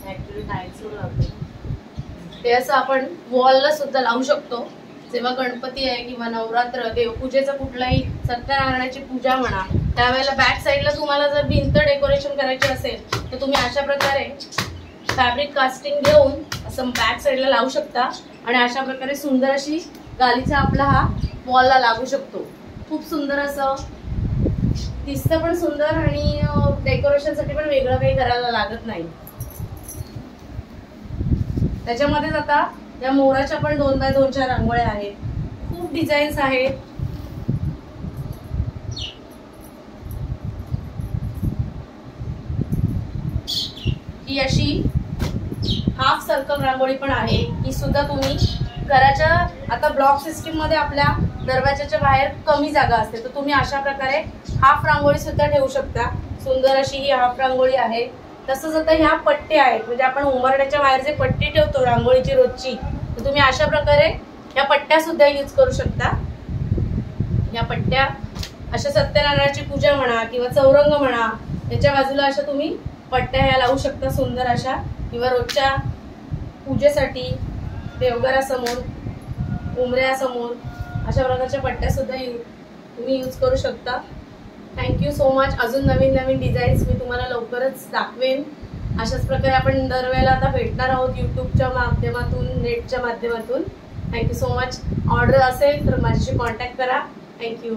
Actually टाईल्सवर लावतो ते असं आपण वॉलला सुद्धा लावू शकतो. जेव्हा गणपती आहे किंवा नवरात्र देवपूजेचं कुठलाही सत्यनारायणाची पूजा म्हणा त्यावेळेला बॅक साईडला तुम्हाला जर भिंत डेकोरेशन करायची असेल तर तुम्ही अशा प्रकारे फॅब्रिक कास्टिंग घेऊन असं बॅक साईडला लावू शकता आणि अशा प्रकारे सुंदर अशी गालीचा आपला हा वॉलला लागू शकतो. खूप सुंदर असं दिसतं पण सुंदर आणि डेकोरेशनसाठी पण वेगळं काही करायला लागत नाही. त्याच्यामध्येच आता या मोराच्या पण 2x2च्या रांगोळ्या आहेत. खूप डिझाईन्स आहेत. ही अशी हाफ सर्कल रांगोळी पण आहे. ही सुद्धा तुम्ही घराच्या आता ब्लॉक सिस्टीम मध्ये आपल्या दरवाजाच्या बाहेर कमी जागा असते तर तुम्ही अशा प्रकारे हाफ रांगोळी सुद्धा ठेवू शकता. सुंदर अशी ही हाफ रांगोळी आहे. तसंच आता ह्या पट्ट्या आहेत म्हणजे आपण उंबरड्याच्या बाहेर जे पट्टी ठेवतो रांगोळीची रोजची तर तुम्ही अशा प्रकारे या पट्ट्या सुद्धा यूज करू शकता. या पट्ट्या अशा सत्यनारायणाची पूजा म्हणा किंवा चौरंग म्हणा याच्या बाजूला अशा तुम्ही पट्ट्या ह्या लावू शकता सुंदर अशा किंवा रोजच्या पूजेसाठी देवघरासमोर उंबऱ्यासमोर अशा प्रकारच्या पट्ट्या सुद्धा तुम्ही यूज करू शकता. Thank you so much. अजून नवीन नवीन डिझाईन्स मी तुम्हाला लवकरच दाखवेन. अशाच प्रकारे आपण दरवेळेला आता भेटणार आहोत यूट्यूबच्या माध्यमातून नेटच्या माध्यमातून. Thank you so much. ऑर्डर असेल तर माझ्याशी कॉन्टॅक्ट करा. थँक्यू.